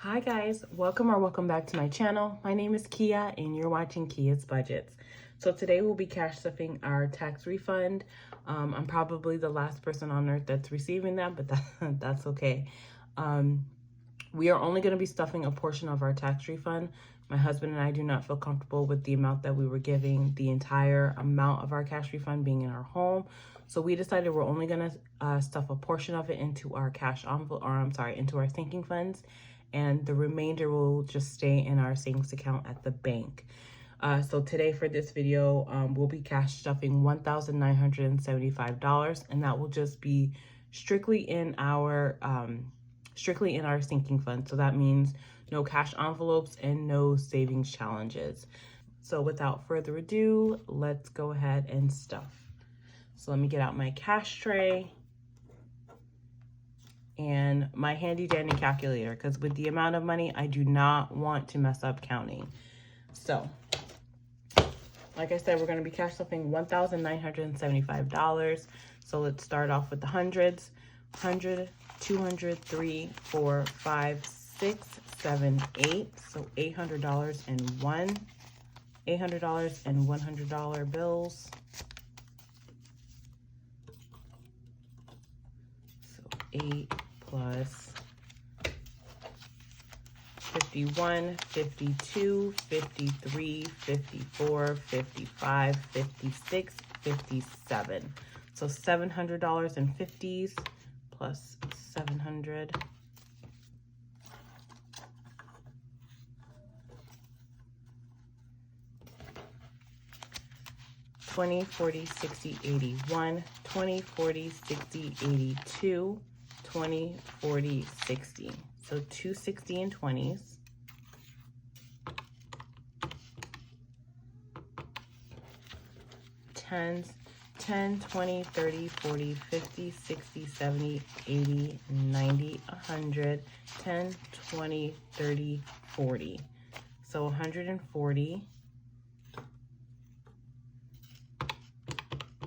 Hi guys, welcome back to my channel. My name is Kia and you're watching Kia's Budgets. So today we'll be cash stuffing our tax refund. I'm probably the last person on earth that's receiving that, but that's okay. We are only going to be stuffing a portion of our tax refund. My husband and I do not feel comfortable with the amount that we were giving, the entire amount of our cash refund being in our home. So we decided we're only going to stuff a portion of it into our cash envelope, into our sinking funds. And the remainder will just stay in our savings account at the bank. So today for this video, we'll be cash stuffing $1,975, and that will just be strictly in our sinking fund. So that means no cash envelopes and no savings challenges. So without further ado, let's go ahead and stuff. So let me get out my cash tray and my handy dandy calculator, because with the amount of money, I do not want to mess up counting. So, like I said, we're going to be cash stuffing $1,975. So let's start off with the hundreds. 100, 200, 3, 4, 5, 6, 7, 8. So $800 and $800 and $100 bills. So 8 plus 51, 52, 53, 54, 55, 56, 57. So $700 in 50s plus 700. $20, $40, $60, $81, $20, $40, $60, $82, $20, $40, $60. So $260 in 20s. Tens, 10, 20, 30, 40, 50, 60, 70, 80, 90, 100, 10, 20, 30, 40. So 140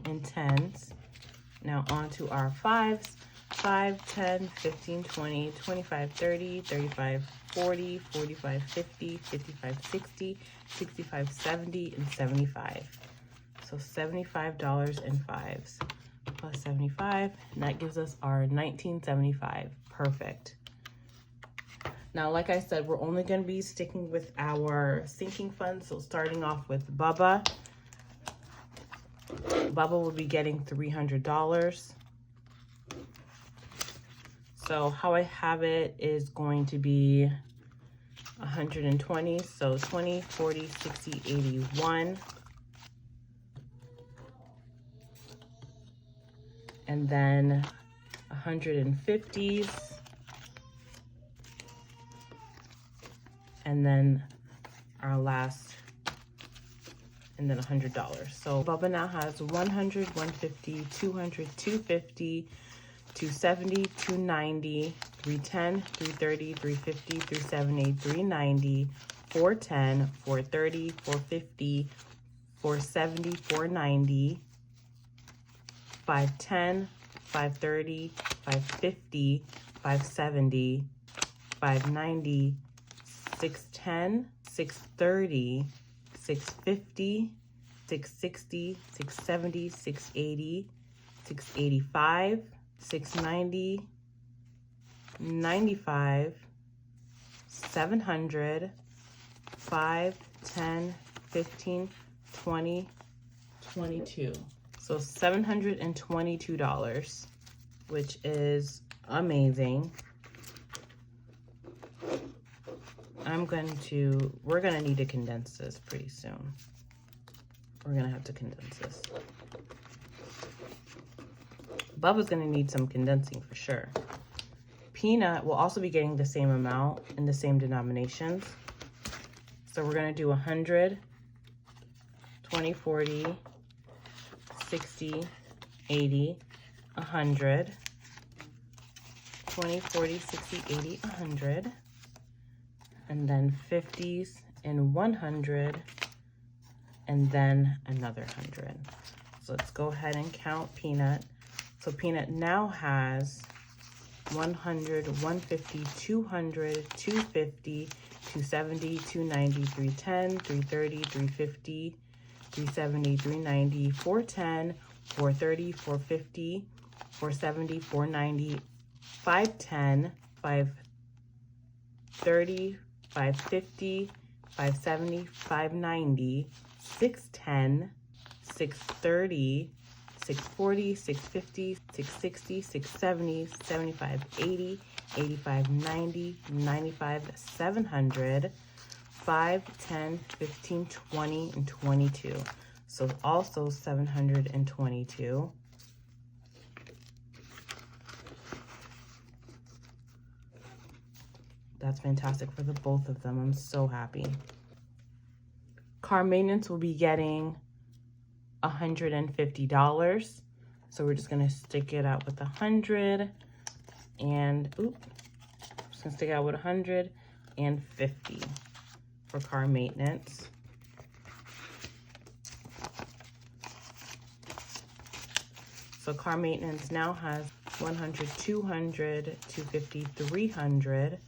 in tens. Now on to our fives. 5, 10, 15, 20, 25, 30, 35, 40, 45, 50, 55, 60, 65, 70, and 75. So $75 in fives plus 75, and that gives us our $19.75. Perfect. Now, like I said, we're only going to be sticking with our sinking funds. So starting off with Bubba. Bubba will be getting $300. So how I have it is going to be 120. So 20, 40, 60, 81. And then 150s. And then our last, and then $100. So Bubba now has 100, 150, 200, 250, 270, 290, 310, 330, 350, 370, 390, 410, 430, 450, 470, 490, 510, 530, 550, 570, 590, 610, 630, 650, 660, 670, 680, 685, 690, 95, 700, 5, 10, 15, 20, 22. So $722, which is amazing. We're gonna need to condense this pretty soon. We're gonna have to condense this. Bubba's gonna need some condensing for sure. Peanut will also be getting the same amount in the same denominations. So we're gonna do 100, 20, 40, 60, 80, 100, 20, 40, 60, 80, 100, and then 50s and 100, and then another 100. So let's go ahead and count Peanut. So Peanut now has 100, 150, 200, 250, 270, 290, 310, 330, 350, 370, 390, 410, 430, 450, 470, 490, 510, 530, 550, 570, 590, 610, 630, 640, 650, 660, 670, 75, 80, 85, 90, 95, 700, 5, 10, 15, 20, and 22. So also 722. That's fantastic for the both of them. I'm so happy. Car maintenance will be getting $150. So we're just gonna stick it out with 100 and just gonna stick it out with 150 for car maintenance. So car maintenance now has 100, 200, 250, 300,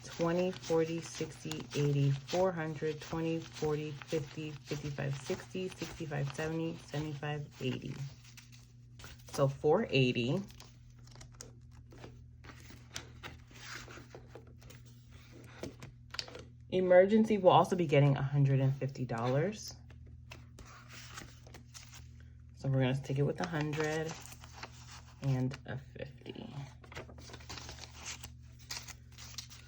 20, 40, 60, 80, 400, 20, 40, 50, 55, 60, 65, 70, 75, 80. So 480. Emergency will also be getting $150. So we're gonna stick it with 100 and a 50.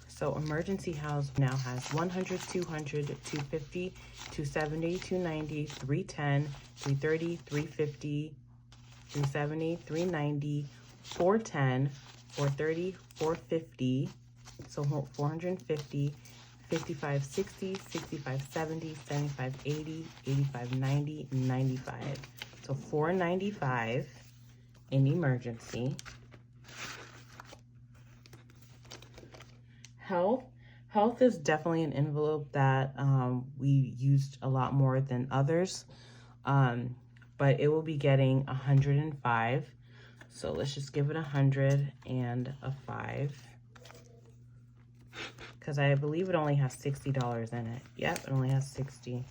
So emergency house now has 100, 200, 250, 270, 290, 310, 330, 350, 370, 390, 410, 430, 450, so 450, 55, 60, 65, 70, 75, 80, 85, 90, 95. So 495 in emergency. Health is definitely an envelope that we used a lot more than others, but it will be getting 105. So let's just give it 100 and a 5, because I believe it only has $60 in it. Yep, it only has 60.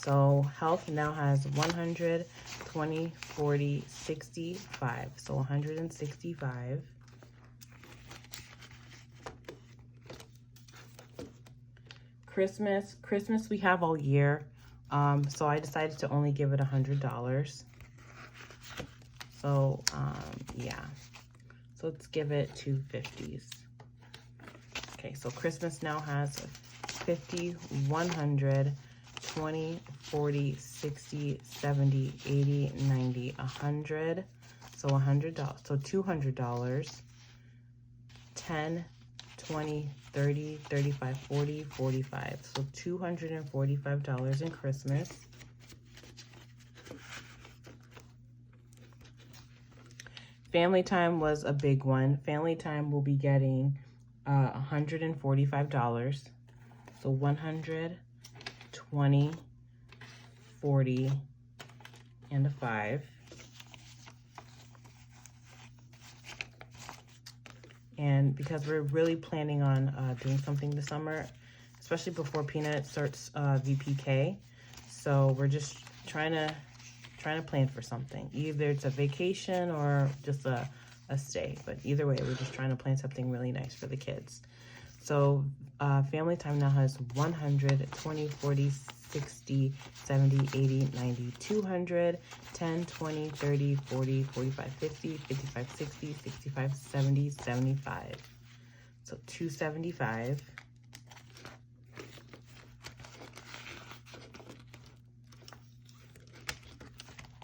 So health now has 100, 20, 40, 65. So 165. Christmas we have all year, so I decided to only give it $100. So yeah, so let's give it 250s. Okay, so Christmas now has 50, 100, 20, 40, 60, 70, 80, 90, 100. So $100, so $200, 10, 20, 30, 35, 40, 45. So $245 in Christmas. Family time was a big one. Family time will be getting $145. So 100, 20, 40, and a 5. And because we're really planning on doing something this summer, especially before Peanut starts VPK, so we're just trying to plan for something. Either it's a vacation or just a stay, but either way, we're just trying to plan something really nice for the kids. So family time now has 100, 20, 40, 60, 70, 80, 90, 200, 10, 20, 30, 40, 45, 50, 55, 60, 65, 70, 75. So 275.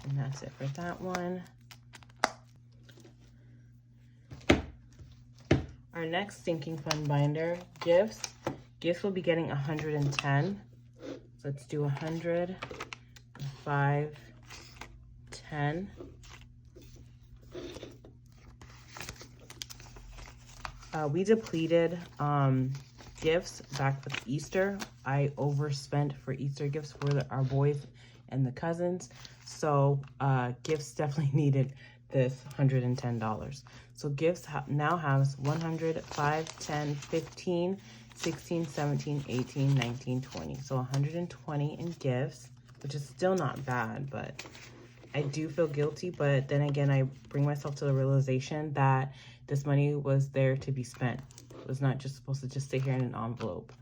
And that's it for that one. Our next sinking fund binder, gifts. Gifts will be getting 110. So let's do 100, 5, 10. We depleted gifts back with Easter. I overspent for Easter gifts for our boys and the cousins. So gifts definitely needed this $110. So gifts now has 100, 5, 10, 15, 16, 17, 18, 19, 20. So 120 in gifts, which is still not bad, but I do feel guilty. But then again, I bring myself to the realization that this money was there to be spent. It was not just supposed to just sit here in an envelope.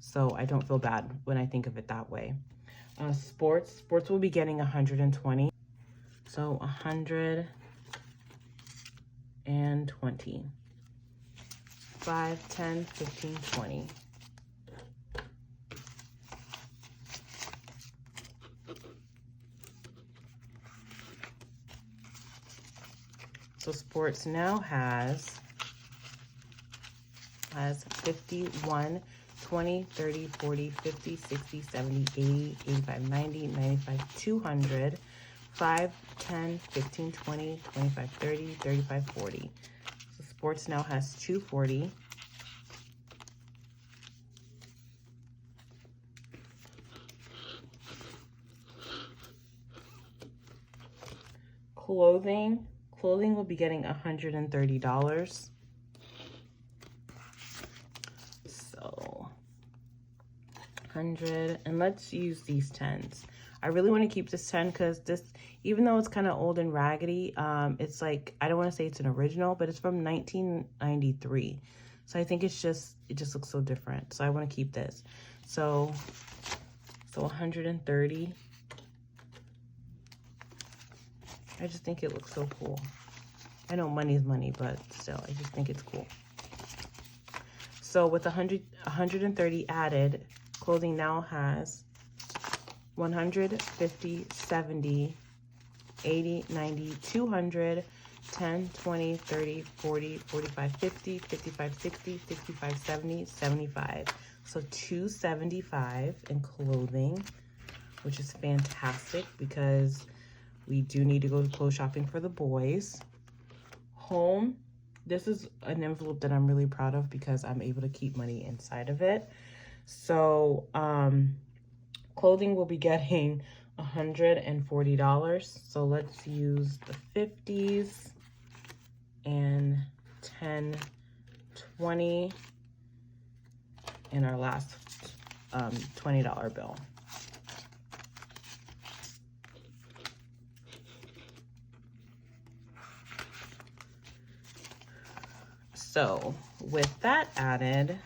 So I don't feel bad when I think of it that way. Sports will be getting 120. So 120. 5, 10, 15, 20. So sports now has 51, 20, 30, 40, 50, 60, 70, 80, 85, 90, 95, 200, 5, 10, 15, 20, 25, 30, 35, 40. So sports now has 240. Clothing will be getting $130. So 100, and let's use these 10s. I really want to keep this 10 because this, even though it's kind of old and raggedy, it's like, I don't want to say it's an original, but it's from 1993. So I think it just looks so different. So I want to keep this. So 130. I just think it looks so cool. I know money is money, but still, I just think it's cool. So with 130 added, clothing now has 100, 50, 70, 80, 90, 200, 10, 20, 30, 40, 45, 50, 55, 60, 65, 70, 75. So 275 in clothing, which is fantastic because we do need to go to clothes shopping for the boys. Home, this is an envelope that I'm really proud of because I'm able to keep money inside of it. So clothing will be getting $140. So let's use the 50s and 10, 20 in our last $20 bill. So with that added,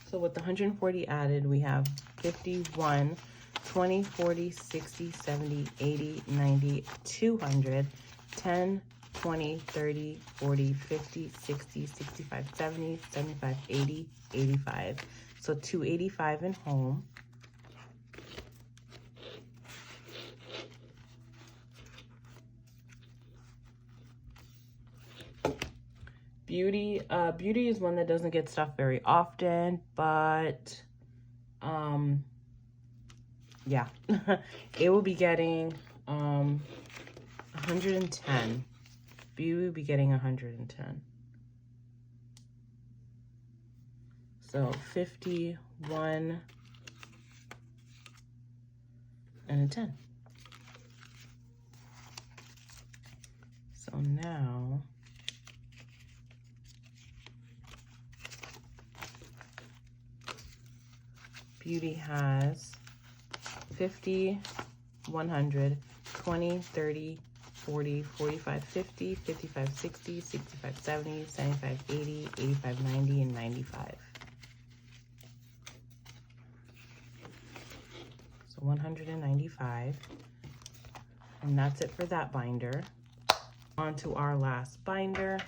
so with the 140 added, we have 51, 20, 40, 60, 70, 80, 90, 200, 10, 20, 30, 40, 50, 60, 65, 70, 75, 80, 85. So 285 in home. Beauty, beauty is one that doesn't get stuff very often, but yeah, it will be getting 110. Beauty will be getting 110. So 51 and a 10. So now Beauty has 50, 100, 20, 30, 40, 45, 50, 55, 60, 65, 70, 75, 80, 85, 90, and 95. So 195. And that's it for that binder. On to our last binder.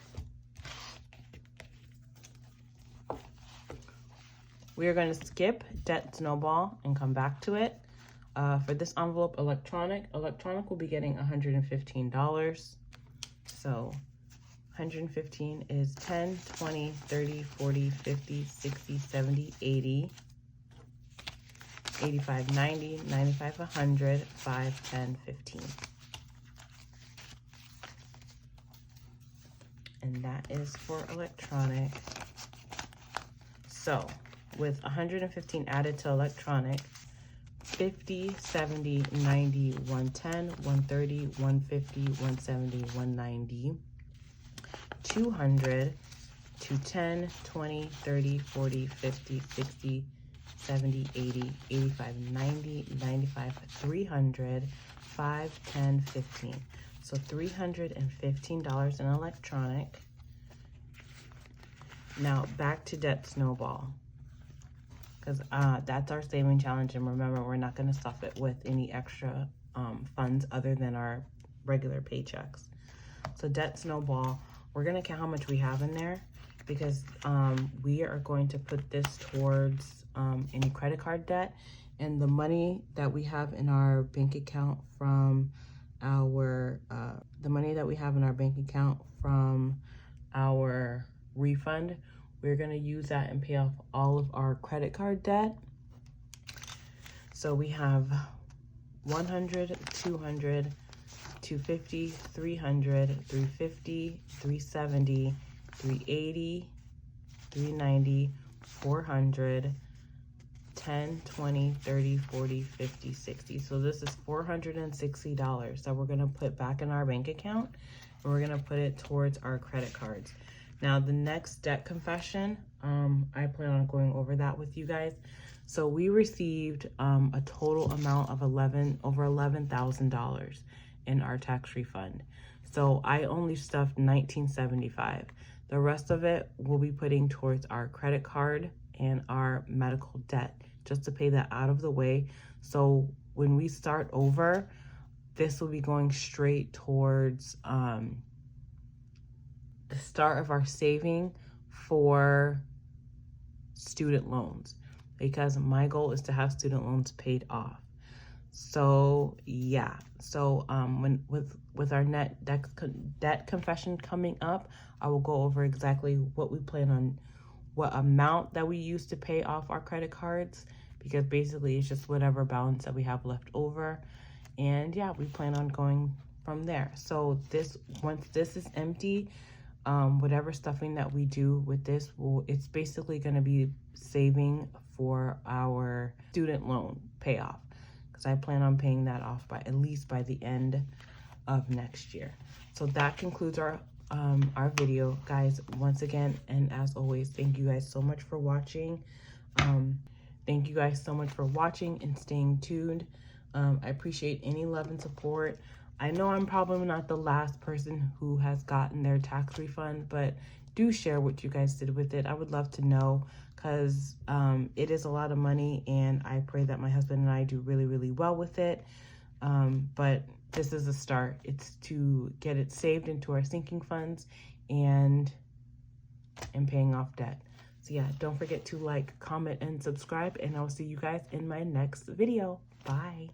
We are going to skip Debt Snowball and come back to it. For this envelope, electronic will be getting $115. So 115 is 10, 20, 30, 40, 50, 60, 70, 80, 85, 90, 95, 100, 5, 10, 15. And that is for electronic. So with 115 added to electronic, 50, 70, 90, 110, 130, 150, 170, 190, 200, 210, 20, 30, 40, 50, 60, 70, 80, 85, 90, 95, 300, 5, 10, 15. So $315 in electronic. Now back to debt snowball, because that's our saving challenge. And remember, we're not going to stuff it with any extra funds other than our regular paychecks. So debt snowball, we're going to count how much we have in there, because we are going to put this towards any credit card debt, and the money that we have in our bank account from our refund, we're going to use that and pay off all of our credit card debt. So we have 100, 200, 250, 300, 350, 370, 380, 390, 400, 10, 20, 30, 40, 50, 60. So this is $460 that we're going to put back in our bank account, and we're going to put it towards our credit cards. Now the next debt confession, I plan on going over that with you guys. So we received a total amount of over $11,000 in our tax refund. So I only stuffed $1,975. The rest of it we'll be putting towards our credit card and our medical debt, just to pay that out of the way. So when we start over, this will be going straight towards the start of our saving for student loans, because my goal is to have student loans paid off. So yeah, so with our net debt confession coming up, I will go over exactly what we plan on, what amount that we use to pay off our credit cards, because basically it's just whatever balance that we have left over. And yeah, we plan on going from there. So once this is empty, whatever stuffing that we do with this, it's basically going to be saving for our student loan payoff, because I plan on paying that off at least by the end of next year. So that concludes our video, guys. Once again, and as always, thank you guys so much for watching. Thank you guys so much for watching and staying tuned. I appreciate any love and support. I know I'm probably not the last person who has gotten their tax refund, but do share what you guys did with it. I would love to know, because it is a lot of money, and I pray that my husband and I do really, really well with it. But this is a start. It's to get it saved into our sinking funds and paying off debt. So yeah, don't forget to like, comment, and subscribe, and I'll see you guys in my next video. Bye.